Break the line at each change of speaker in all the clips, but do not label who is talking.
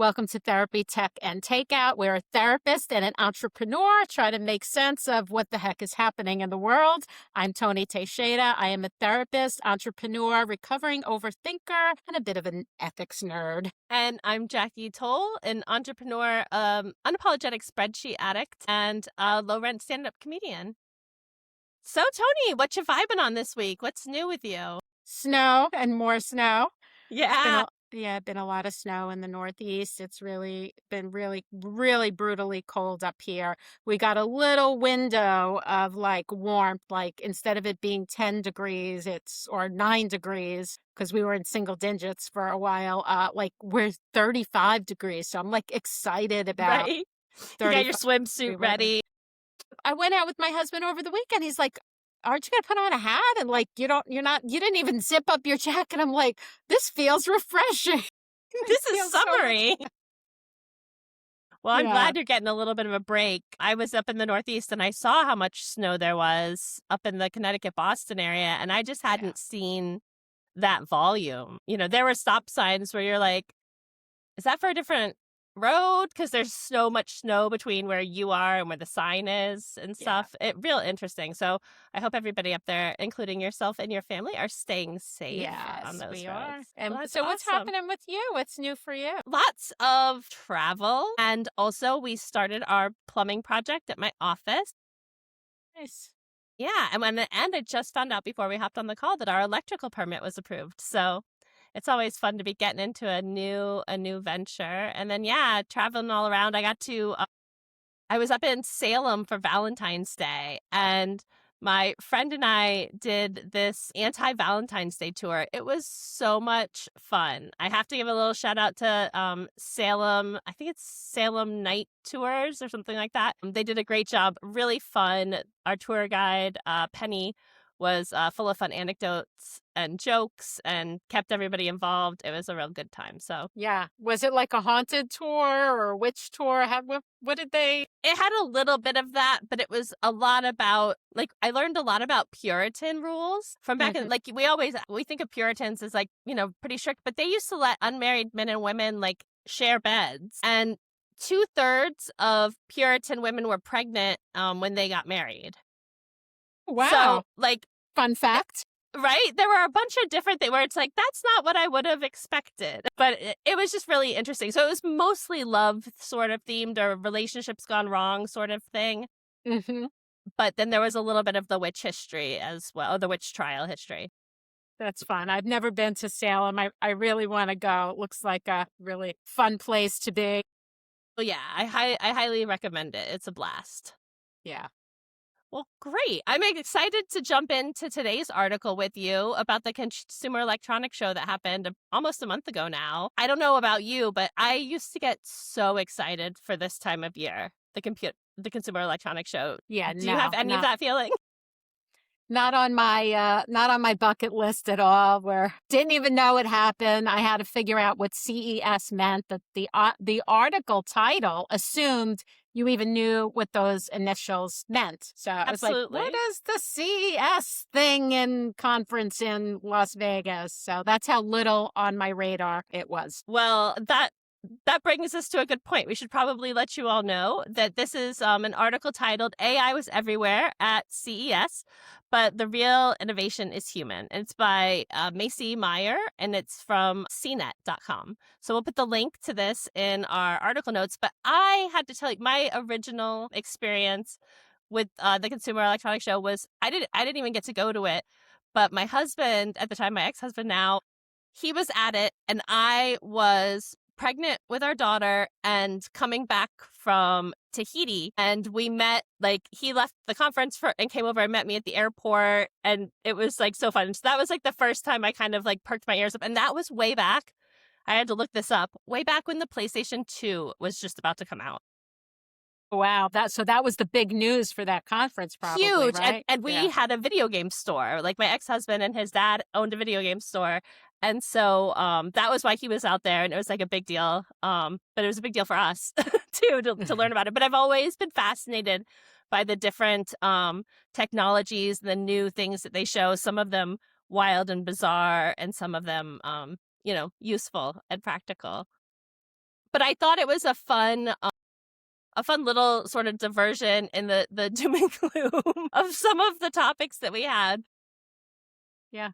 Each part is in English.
Welcome to Therapy, Tech, and Takeout. We're a therapist and an entrepreneur trying to make sense of what the heck is happening in the world. I'm Tony Teixeira. I am a therapist, entrepreneur, recovering overthinker, and a bit of an ethics nerd.
And I'm Jackie Toll, an entrepreneur, unapologetic spreadsheet addict, and a low-rent stand-up comedian. So, Tony, what you vibing on this week? What's new with you?
Snow and more snow.
Yeah.
Been a lot of snow in the Northeast. It's been really brutally cold up here. We got a little window of like warmth, like instead of it being 10 degrees, or 9 degrees, because we were in single digits for a while. Like we're 35 degrees. So I'm like excited about
Right? You got your swimsuit ready.
I went out with my husband over the weekend. He's like, aren't you going to put on a hat? And like, you didn't even zip up your jacket. I'm like, this feels refreshing.
This is summery. Well, I'm
Yeah.
glad you're getting a little bit of a break. I was up in the Northeast and I saw how much snow there was up in the Connecticut, Boston area. And I just hadn't seen that volume. You know, there were stop signs where you're like, is that for a different road? Because there's so much snow between where you are and where the sign is and stuff. Real interesting. So I hope everybody up there, including yourself and your family, are staying safe on those roads.
Are. And
Well,
so what's
awesome.
happening with you? What's new for you?
Lots of travel. And also we started our plumbing project at my office.
Nice.
Yeah. And I just found out before we hopped on the call that our electrical permit was approved. So it's always fun to be getting into a new venture. And then, traveling all around. I was up in Salem for Valentine's Day, and my friend and I did this anti-Valentine's Day tour. It was so much fun. I have to give a little shout out to Salem. I think it's Salem Night Tours or something like that. They did a great job. Really fun. Our tour guide, Penny, was full of fun anecdotes and jokes and kept everybody involved. It was a real good time. So
yeah, was it like a haunted tour or witch tour? What did they?
It had a little bit of that, but it was a lot about, like, I learned a lot about Puritan rules from back in, like, we think of Puritans as like, pretty strict, but they used to let unmarried men and women like share beds, and 2/3 of Puritan women were pregnant when they got married.
Wow.
So, like,
fun fact.
Right? There were a bunch of different things where it's like, that's not what I would have expected. But it was just really interesting. So it was mostly love sort of themed or relationships gone wrong sort of thing.
Mm-hmm.
But then there was a little bit of the witch history as well, the witch trial history.
That's fun. I've never been to Salem. I really want to go. It looks like a really fun place to be.
Well, yeah, I highly recommend it. It's a blast.
Yeah.
Well, great. I'm excited to jump into today's article with you about the Consumer Electronics Show that happened almost a month ago now. I don't know about you, but I used to get so excited for this time of year, the Consumer Electronics Show.
Yeah.
Do you have any of that feeling?
Not on my bucket list at all. Where didn't even know it happened. I had to figure out what CES meant. That the article title assumed you even knew what those initials meant. So I was like, what is the CES thing in conference in Las Vegas? So that's how little on my radar it was.
Well, that brings us to a good point. We should probably let you all know that this is an article titled AI Was Everywhere at CES, but the real innovation is human. It's by Macy Meyer, and it's from cnet.com. So we'll put the link to this in our article notes. But I had to tell you, my original experience with the Consumer Electronics Show was I didn't even get to go to it. But my husband, at the time, my ex-husband now, he was at it, and I was pregnant with our daughter and coming back from Tahiti, and we met, like, he left the conference and came over and met me at the airport, and it was like so fun. So that was like the first time I kind of like perked my ears up, and that was way back. I had to look this up, way back when the PlayStation 2 was just about to come out.
Wow, that was the big news for that conference, probably.
Huge.
Right?
And we had a video game store. Like, my ex-husband and his dad owned a video game store. And so that was why he was out there, and it was like a big deal. But it was a big deal for us too to learn about it. But I've always been fascinated by the different technologies, the new things that they show, some of them wild and bizarre, and some of them useful and practical. But I thought it was a fun little sort of diversion in the doom and gloom of some of the topics that we had.
Yeah.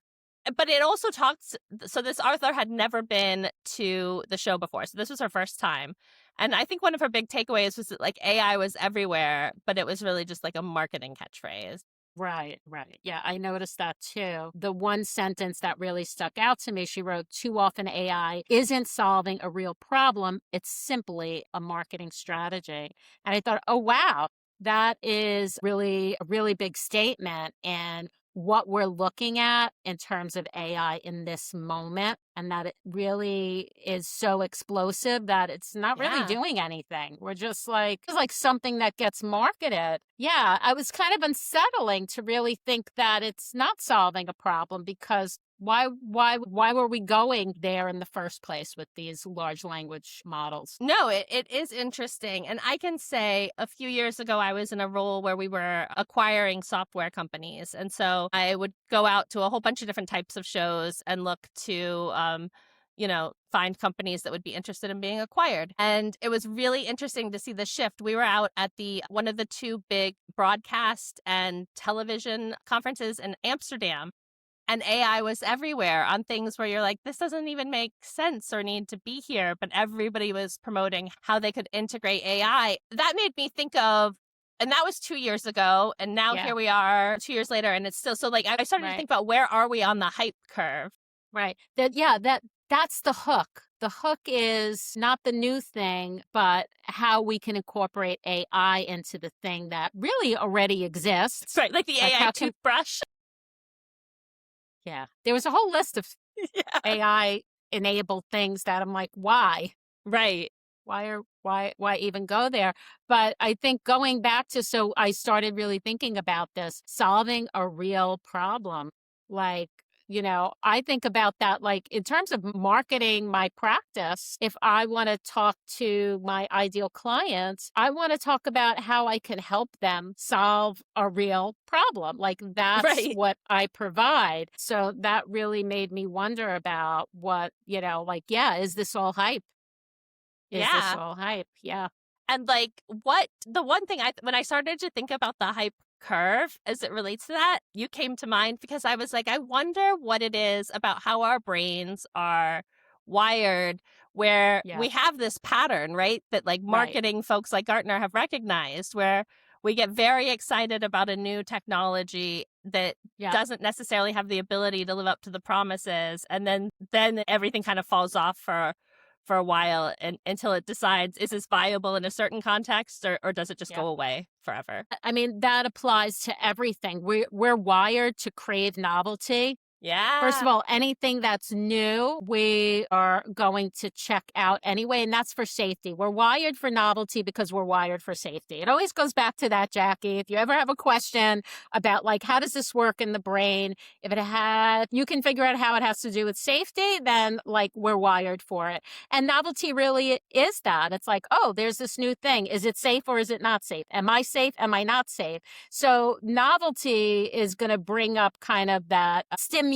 But it also talks, so this author had never been to the show before. So this was her first time. And I think one of her big takeaways was that like AI was everywhere, but it was really just like a marketing catchphrase.
Right, right. Yeah, I noticed that too. The one sentence that really stuck out to me, she wrote, too often AI isn't solving a real problem. It's simply a marketing strategy. And I thought, oh, wow, that is really a really big statement. And what we're looking at in terms of AI in this moment, and that it really is so explosive that it's not really
Yeah.
doing anything. We're just like, it's like something that gets marketed. Yeah, I was kind of unsettling to really think that it's not solving a problem, because why were we going there in the first place with these large language models?
No, it is interesting. And I can say a few years ago, I was in a role where we were acquiring software companies. And so I would go out to a whole bunch of different types of shows and look to, find companies that would be interested in being acquired. And it was really interesting to see the shift. We were out at one of the two big broadcast and television conferences in Amsterdam. And AI was everywhere on things where you're like, this doesn't even make sense or need to be here. But everybody was promoting how they could integrate AI. That made me think of, and that was 2 years ago. And now
Yeah,
here we are 2 years later. And it's still, so like, I started to
right.
think about where are we on the hype curve?
Right. That's the hook. The hook is not the new thing, but how we can incorporate AI into the thing that really already exists.
Right. Like the
Like
AI
how can
toothbrush.
yeah. There was a whole list of
Yeah.
AI enabled things that I'm like, why?
Right.
Why even go there? But I think going back to, so I started really thinking about this, solving a real problem. Like, I think about that like in terms of marketing my practice. If I want to talk to my ideal clients, I want to talk about how I can help them solve a real problem. Like that's
Right.
what I provide. So that really made me wonder about what, like, yeah, is this all hype? Is this
Yeah.
all hype? Yeah.
And like the one thing when I started to think about the hype curve as it relates to that, you came to mind because I was like, I wonder what it is about how our brains are wired where
Yeah.
we have this pattern, right? That like
Right.
marketing folks like Gartner have recognized where we get very excited about a new technology that
Yeah.
doesn't necessarily have the ability to live up to the promises, and then everything kind of falls off for a while and until it decides, is this viable in a certain context, or does it just
Yeah.
go away forever?
I mean, that applies to everything. We're wired to crave novelty. First of
Yeah.
all, anything that's new, we are going to check out anyway, and that's for safety. We're wired for novelty because we're wired for safety. It always goes back to that, Jackie. If you ever have a question about like how does this work in the brain, you can figure out how it has to do with safety, then like we're wired for it. And novelty really is that. It's like, oh, there's this new thing. Is it safe or is it not safe? Am I safe? Am I not safe? So novelty is going to bring up kind of that stimulation,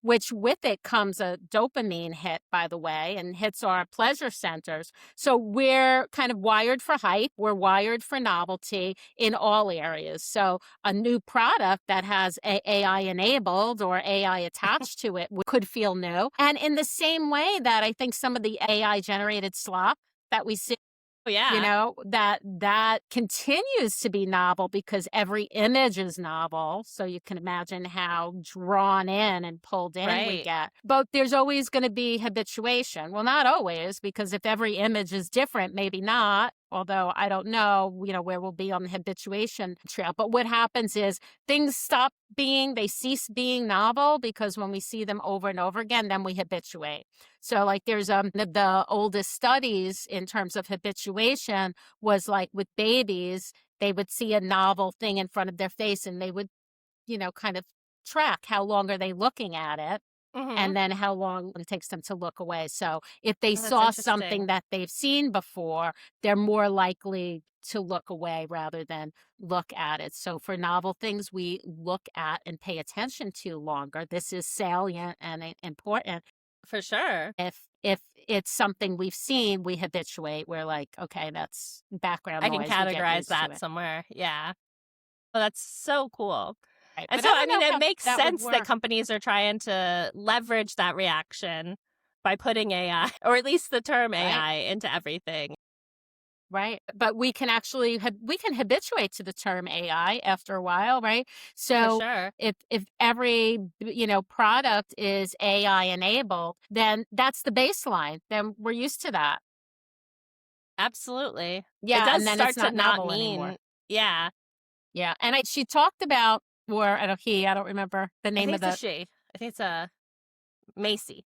which with it comes a dopamine hit, by the way, and hits our pleasure centers. So we're kind of wired for hype. We're wired for novelty in all areas. So a new product that has AI enabled or AI attached to it could feel new. And in the same way that I think some of the AI generated slop that we see,
Oh, yeah.
that continues to be novel because every image is novel. So you can imagine how drawn in and pulled in we
Right.
get. But there's always going to be habituation. Well, not always, because if every image is different, maybe not. Although I don't know, where we'll be on the habituation trail. But what happens is things they cease being novel, because when we see them over and over again, then we habituate. So like there's the oldest studies in terms of habituation was like with babies, they would see a novel thing in front of their face and they would, kind of track how long are they looking at it
Mm-hmm.
and then how long it takes them to look away. So if they
Oh, that's
saw something
interesting.
that they've seen before, they're more likely to look away rather than look at it. So for novel things, we look at and pay attention to longer. This is salient and important.
For sure.
If if it's something we've seen, we habituate. We're like, okay, that's background
I can
noise. We get
categorize
used to
that
it.
somewhere. Yeah. Well, that's so cool.
Right.
And
But
so,
I
I
don't
mean,
know
it
how
makes
that would
sense that
work.
companies are trying to leverage that reaction by putting AI, or at least the term
Right.
AI, into everything.
Right. But we can actually we can habituate to the term AI after a while, right?
For
So
sure.
if every product is AI enabled, then that's the baseline. Then we're used to that.
Absolutely. It
Yeah,
does
and then it's
start to
not
not
novel anymore.
mean, yeah,
Yeah, and she talked about, or I don't remember the
I
name
think
of
it's a
the
she. I think it's a Macy.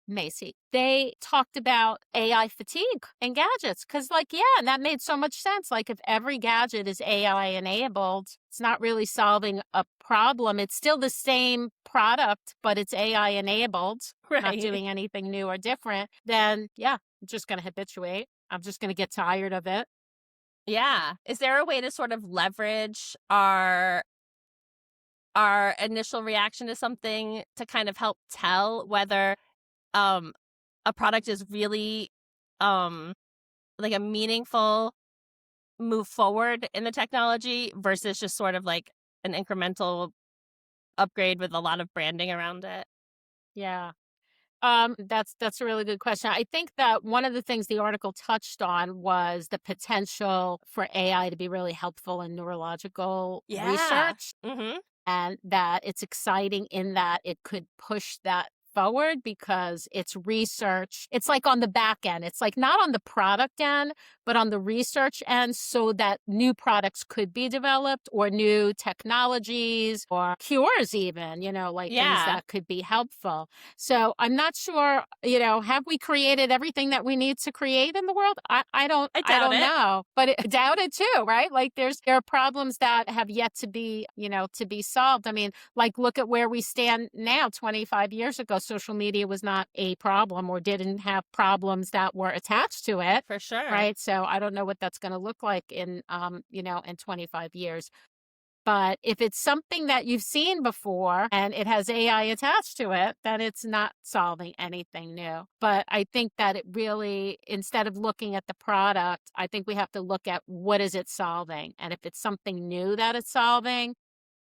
Macy. They talked about AI fatigue and gadgets because, like, yeah, and that made so much sense. Like, if every gadget is AI enabled, it's not really solving a problem. It's still the same product, but it's AI enabled, not
Right.
doing anything new or different. Then, yeah, I'm just going to habituate. I'm just going to get tired of it.
Yeah. Is there a way to sort of leverage our initial reaction to something to kind of help tell whether um a product is really um like a meaningful move forward in the technology versus just sort of like an incremental upgrade with a lot of branding around it?
Yeah. That's a really good question. I think that one of the things the article touched on was the potential for AI to be really helpful in neurological
Yeah.
research,
Mhm.
and that it's exciting in that it could push that forward because it's research. It's like on the back end. It's like not on the product end, but on the research end so that new products could be developed or new technologies or cures even, like things
Yeah.
that could be helpful. So I'm not sure, have we created everything that we need to create in the world?
I
I
doubt
don't
it.
know, but I doubt it too, right? Like there are problems that have yet to be, to be solved. I mean, like look at where we stand now. 25 years ago, social media was not a problem or didn't have problems that were attached to it.
For sure.
Right. So I don't know what that's going to look like in, in 25 years. But if it's something that you've seen before and it has AI attached to it, then it's not solving anything new. But I think that it really, instead of looking at the product, I think we have to look at what is it solving. And if it's something new that it's solving,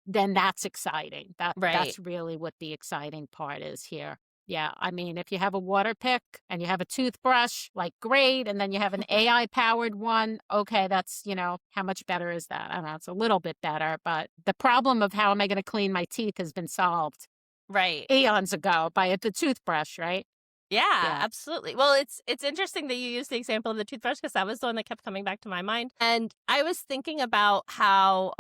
then that's exciting.
Right.
That's really what the exciting part is here. Yeah, I mean, if you have a water pick and you have a toothbrush, like great, and then you have an AI powered one, okay, that's, how much better is that? I don't know, it's a little bit better, but the problem of how am I going to clean my teeth has been solved
Right.
eons ago by the toothbrush, right?
Yeah,
Yeah.
absolutely. Well, it's interesting that you used the example of the toothbrush because that was the one that kept coming back to my mind. And I was thinking about how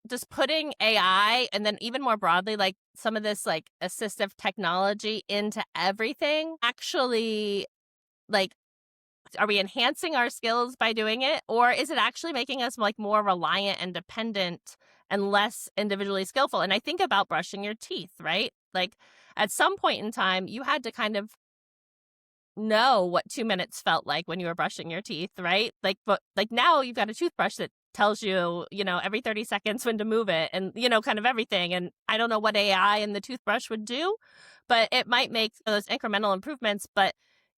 just putting AI and then even more broadly, like some of this like assistive technology into everything actually like are we enhancing our skills by doing it, or is it actually making us like more reliant and dependent and less individually skillful? And I think about brushing your teeth, right? Like at some point in time you had to kind of know what 2 minutes felt like when you were brushing your teeth, right? Like, but like now you've got a toothbrush that tells you, every 30 seconds when to move it and, kind of everything. And I don't know what AI in the toothbrush would do, but it might make those incremental improvements. But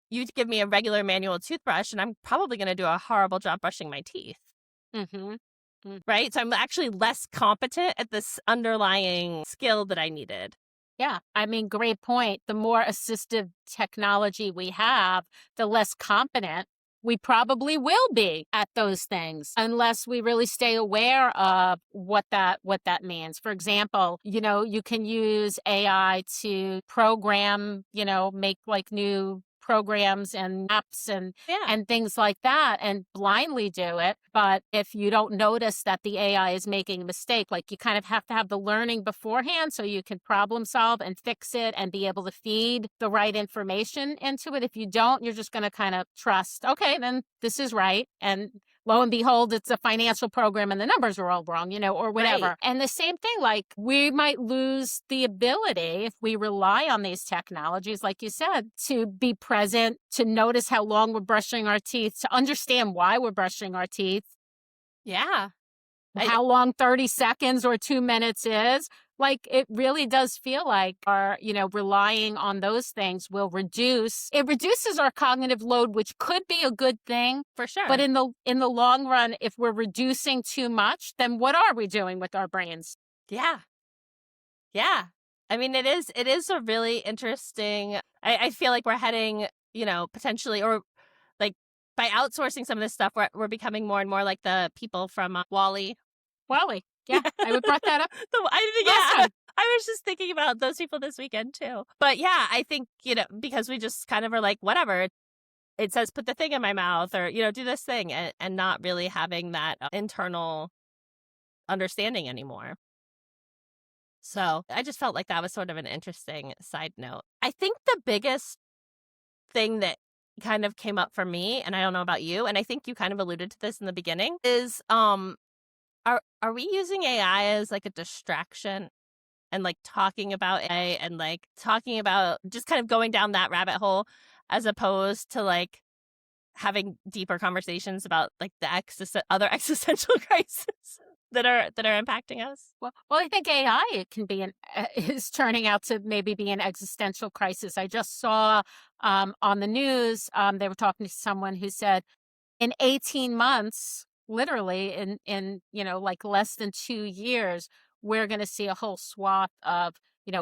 you give me a regular manual toothbrush and I'm probably going to do a horrible job brushing my teeth,
Mm-hmm. Mm.
right? So I'm actually less competent at this underlying skill that I needed.
Yeah, I mean, great point. The more assistive technology we have, the less competent we probably will be at those things unless we really stay aware of what that means. For example, you can use AI to program, make like new programs and apps and
Yeah.
things like that and blindly do it. But if you don't notice that the AI is making a mistake, like you kind of have to have the learning beforehand so you can problem solve and fix it and be able to feed the right information into it. If you don't, you're just going to kind of trust, okay, then this is right. And lo and behold, it's a financial program and the numbers are all wrong, or
Right.
whatever. And the same thing, like we might lose the ability if we rely on these technologies, like you said, to be present, to notice how long we're brushing our teeth, to understand why we're brushing our teeth,
Yeah. I,
how long 30 seconds or 2 minutes is. Like it really does feel like our, relying on those things will reduces our cognitive load, which could be a good thing.
For sure.
But in the long run, if we're reducing too much, then what are we doing with our brains?
Yeah. Yeah. I mean, it is a really interesting, I feel like we're heading, potentially, or like by outsourcing some of this stuff, we're becoming more and more like the people from Wall-E.
Wally. Yeah, I would brought that up last
Yeah,
time.
I was just thinking about those people this weekend too. But yeah, I think, because we just kind of are like, whatever, it says put the thing in my mouth, or, do this thing, and not really having that internal understanding anymore. So I just felt like that was sort of an interesting side note. I think the biggest thing that kind of came up for me, and I don't know about you, and I think you kind of alluded to this in the beginning, is are we using AI as like a distraction, and like talking about AI and like talking about just kind of going down that rabbit hole, as opposed to like having deeper conversations about like the other existential crises that are impacting us?
Well, I think AI it can be is turning out to maybe be an existential crisis. I just saw on the news they were talking to someone who said in 18 months, literally in like less than 2 years, we're going to see a whole swath of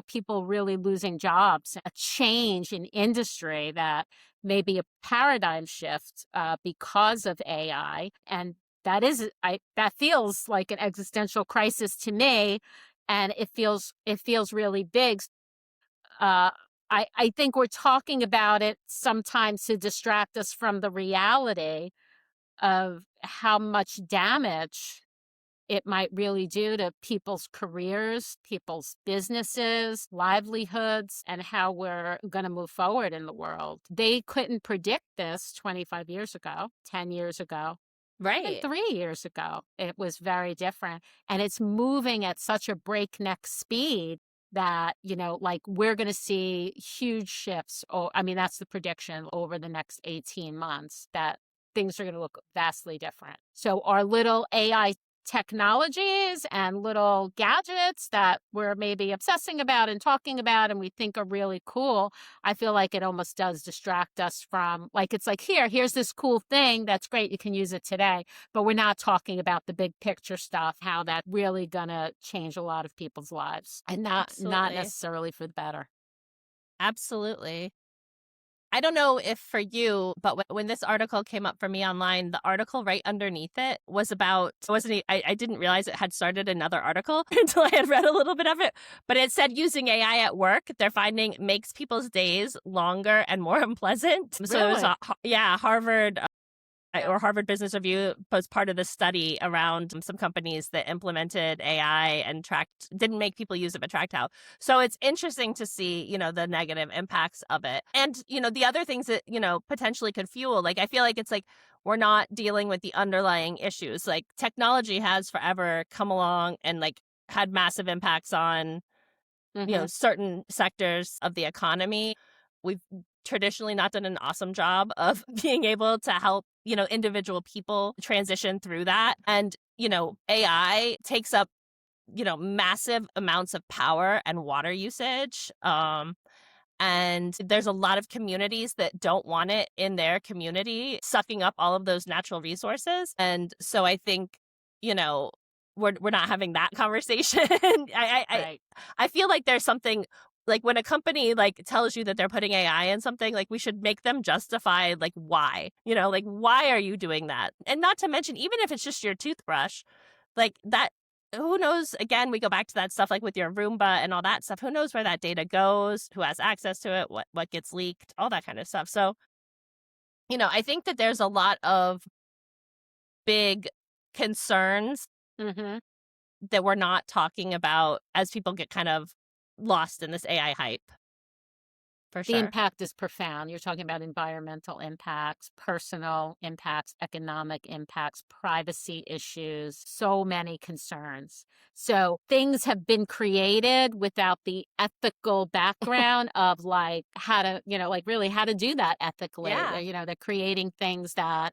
people really losing jobs, a change in industry that may be a paradigm shift because of AI, and that feels like an existential crisis to me, and it feels really big. Uh, I think we're talking about it sometimes to distract us from the reality of how much damage it might really do to people's careers, people's businesses, livelihoods, and how we're going to move forward in the world. They couldn't predict this 25 years ago, 10 years ago. Even
Right.
3 years ago, it was very different. And it's moving at such a breakneck speed that, like we're going to see huge shifts. Oh, I mean, that's the prediction over the next 18 months that things are going to look vastly different. So our little AI technologies and little gadgets that we're maybe obsessing about and talking about and we think are really cool, I feel like it almost does distract us from, like, it's like, here's this cool thing that's great, you can use it today, but we're not talking about the big picture stuff, how that's really gonna change a lot of people's lives, and not
Absolutely.
necessarily for the better.
Absolutely. I don't know if for you, but when this article came up for me online, the article right underneath it was about, I didn't realize it had started another article until I had read a little bit of it, but it said using AI at work, they're finding makes people's days longer and more unpleasant. So it was, Harvard or Harvard Business Review was part of the study around some companies that implemented AI and didn't make people use it, but tracked how. So it's interesting to see, the negative impacts of it. And, the other things that, potentially could fuel, like, I feel like it's like, we're not dealing with the underlying issues. Like technology has forever come along and like had massive impacts on, certain sectors of the economy. We've traditionally not done an awesome job of being able to help, individual people transition through that. And, AI takes up, massive amounts of power and water usage. And there's a lot of communities that don't want it in their community, sucking up all of those natural resources. And so I think, we're not having that conversation.
Right.
I feel like there's something, like when a company like tells you that they're putting AI in something, like we should make them justify like why, like why are you doing that? And not to mention, even if it's just your toothbrush, like that, who knows? Again, we go back to that stuff like with your Roomba and all that stuff. Who knows where that data goes? Who has access to it? What gets leaked? All that kind of stuff. So, I think that there's a lot of big concerns
Mm-hmm.
that we're not talking about as people get kind of lost in this AI hype. For
The
sure.
impact is profound. You're talking about environmental impacts, personal impacts, economic impacts, privacy issues, so many concerns. So things have been created without the ethical background of like how to, like really how to do that ethically.
Yeah.
They're creating things that,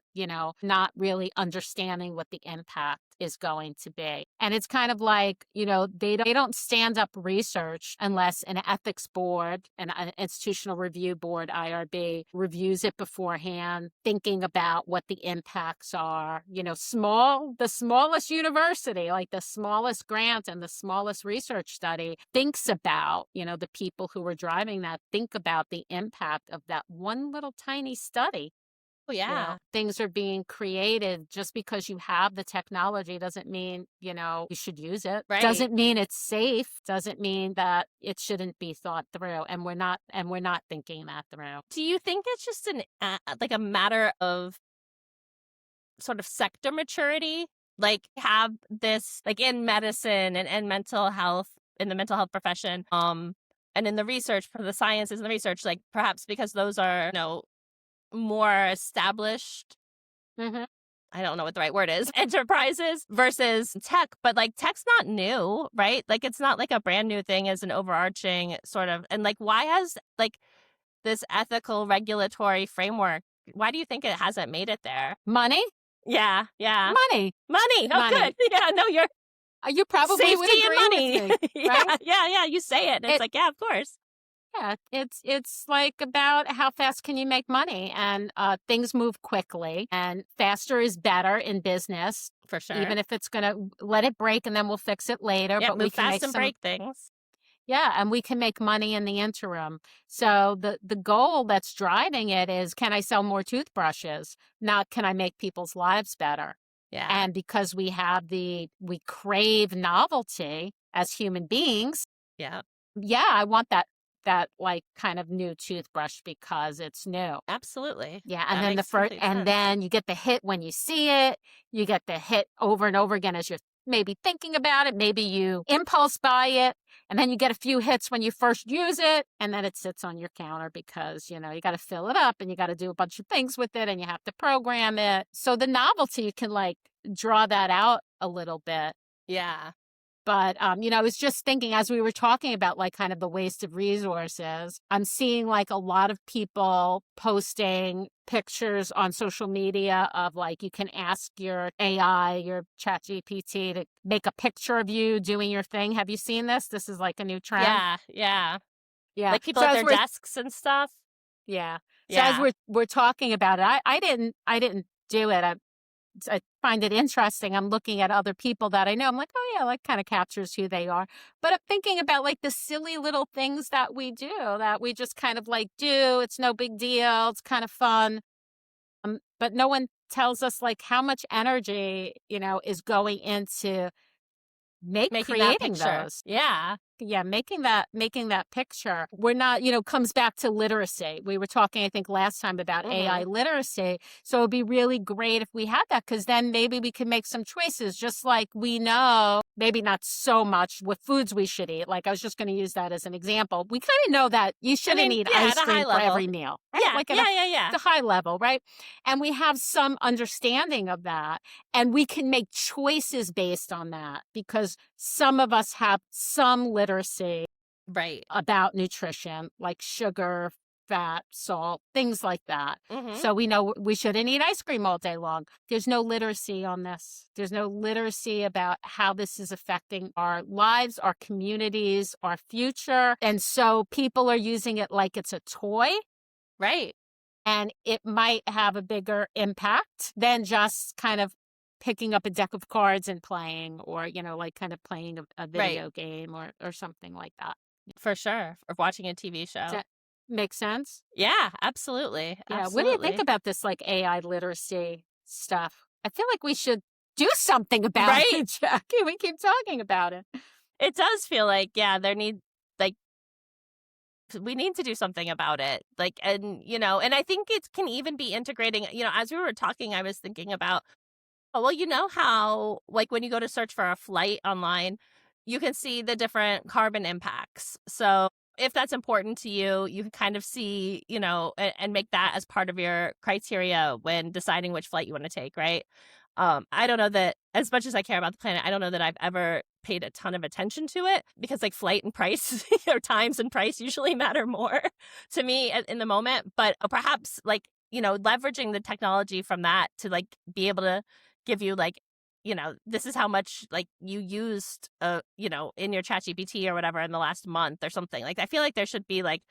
not really understanding what the impact is going to be. And it's kind of like, they don't stand up research unless an ethics board, an institutional review board, IRB, reviews it beforehand, thinking about what the impacts are. The smallest university, like the smallest grant and the smallest research study, thinks about, the people who are driving that, think about the impact of that one little tiny study.
Oh, yeah.
Things are being created. Just because you have the technology doesn't mean, you should use it.
Right.
Doesn't mean it's safe. Doesn't mean that it shouldn't be thought through. And we're not thinking that through.
Do you think it's just like a matter of sort of sector maturity? Like have this, like in medicine and mental health, in the mental health profession, and in the research, for the sciences and the research, like perhaps because those are, more established,
Mm-hmm.
I don't know what the right word is, enterprises versus tech. But like tech's not new, right? Like it's not like a brand new thing as an overarching sort of, and like why has like this ethical regulatory framework, why do you think it hasn't made it there?
Money?
Yeah.
Money.
Oh,
Money.
good. Yeah, no, you're
You probably
safety
would agree
and money.
with me, right?
Yeah. You say it, and it's like, yeah, of course.
Yeah, it's like about how fast can you make money, and things move quickly, and faster is better in business.
For sure.
Even if it's going to let it break and then we'll fix it later.
Yeah,
but
move
we can
fast and break things.
Yeah, and we can make money in the interim. So the goal that's driving it is, can I sell more toothbrushes? Not, can I make people's lives better?
Yeah.
And because we crave novelty as human beings.
Yeah.
Yeah, I want that like kind of new toothbrush because it's new.
Absolutely.
Yeah, and then you get the hit when you see it. You get the hit over and over again as you're maybe thinking about it. Maybe you impulse buy it, and then you get a few hits when you first use it, and then it sits on your counter because, you got to fill it up and you got to do a bunch of things with it and you have to program it. So the novelty can like draw that out a little bit.
Yeah.
But, I was just thinking as we were talking about like kind of the waste of resources, I'm seeing like a lot of people posting pictures on social media of like, you can ask your AI, your ChatGPT, to make a picture of you doing your thing. Have you seen this? This is like a new trend.
Yeah.
Yeah.
Like people at their desks and stuff.
Yeah. So as we're talking about it, I didn't do it. I find it interesting. I'm looking at other people that I know. I'm like, oh yeah, like kind of captures who they are. But I'm thinking about like the silly little things that we do, that we just kind of like do. It's no big deal. It's kind of fun. But no one tells us like how much energy, is going into creating those. Yeah, making that picture. We're not, comes back to literacy. We were talking, I think, last time about AI literacy. So it'd be really great if we had that, because then maybe we could make some choices, just like we know, maybe not so much what foods we should eat. Like I was just going to use that as an example. We kind of know that you shouldn't eat ice cream for every meal. Right?
Yeah,
like at a high level, right? And we have some understanding of that, and we can make choices based on that, because some of us have some literacy about nutrition, like sugar, fat, salt, things like that. So we know we shouldn't eat ice cream all day long. There's no literacy on this. There's no literacy about how this is affecting our lives, our communities, our future. And so people are using it like it's a toy.
Right.
And it might have a bigger impact than just kind of picking up a deck of cards and playing, or, like kind of playing a video game or something like that.
For sure. Or watching a TV show.
Does that make sense?
Yeah, absolutely.
Yeah.
Absolutely.
What do you think about this like AI literacy stuff? I feel like we should do something about it, Jackie. We keep talking about it.
It does feel like, we need to do something about it. Like, and I think it can even be integrating, as we were talking, I was thinking about, how, like, when you go to search for a flight online, you can see the different carbon impacts. So if that's important to you, you can kind of see, and make that as part of your criteria when deciding which flight you want to take, right? I don't know that, as much as I care about the planet, I don't know that I've ever paid a ton of attention to it, because like flight and price or times and price usually matter more to me in the moment. But perhaps like, leveraging the technology from that to like be able to give you like this is how much like you used, in your ChatGPT or whatever in the last month or something. Like, I feel like there should be like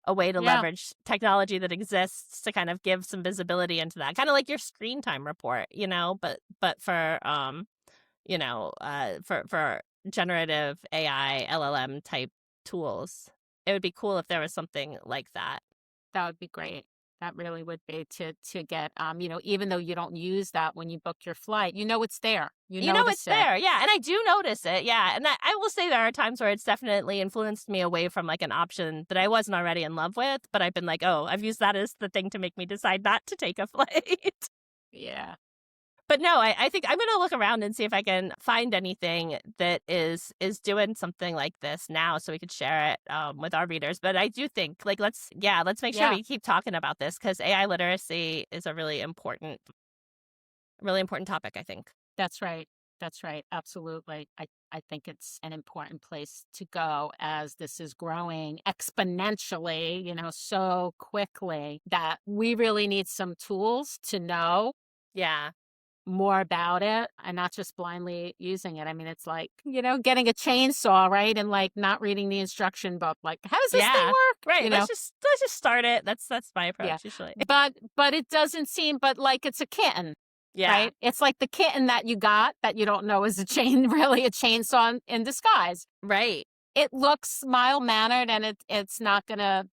a way to
Yeah,
leverage technology that exists to kind of give some visibility into that, kind of like your screen time report, but for for generative AI LLM type tools. It would be cool if there was something like that.
that would be great. That really would be to get, even though you don't use that when you book your flight, it's there. You
It's
notice it.
there. Yeah. And I do notice it. Yeah. And I will say there are times where it's definitely influenced me away from like an option that I wasn't already in love with, but I've been like, oh, I've used that as the thing to make me decide not to take a flight.
Yeah.
But no, I think I'm going to look around and see if I can find anything that is doing something like this now, so we could share it with our readers. But I do think like let's make sure
Yeah.
we keep talking about this, because AI literacy is a really important topic, I think.
That's right. That's right. Absolutely. I think it's an important place to go as this is growing exponentially, so quickly that we really need some tools to know
Yeah.
more about it and not just blindly using it. I mean, it's like, getting a chainsaw, right? And like not reading the instruction book. Like, how does this thing
Yeah.
work?
Right. Let's just start it. That's my
Yeah.
approach usually.
But it doesn't seem, but like it's a kitten.
Yeah.
Right? It's like the kitten that you got that you don't know is really a chainsaw in disguise.
Right.
It looks mild-mannered and it's not gonna,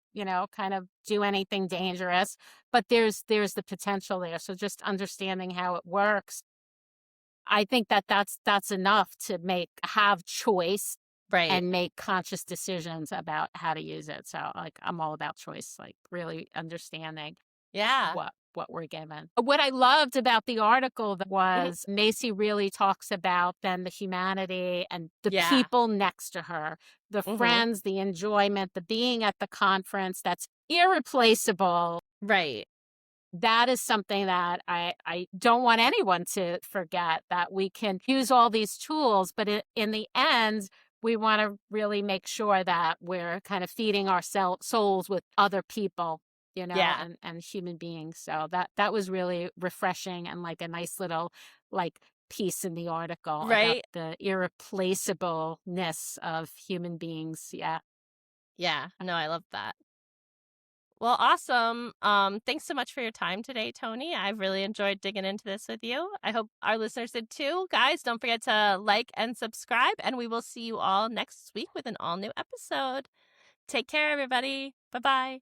kind of do anything dangerous, but there's the potential there. So just understanding how it works, I think that's enough to have choice
Right.
and make conscious decisions about how to use it. So like I'm all about choice, like really understanding
Yeah.
what we're given. What I loved about the article
Mhm.
was Macy really talks about then the humanity and the
Yeah.
people next to her, the
Mhm.
friends, the enjoyment, the being at the conference that's irreplaceable.
Right.
That is something that I don't want anyone to forget, that we can use all these tools, but in the end, we want to really make sure that we're kind of feeding our souls with other people,
Yeah.
and human beings. So that was really refreshing and like a nice little like piece in the article about
Right.
the irreplaceableness of human beings. Yeah.
Yeah. No, I love that. Well, awesome. Thanks so much for your time today, Tony. I've really enjoyed digging into this with you. I hope our listeners did too. Guys, don't forget to like and subscribe, and we will see you all next week with an all new episode. Take care, everybody. Bye bye.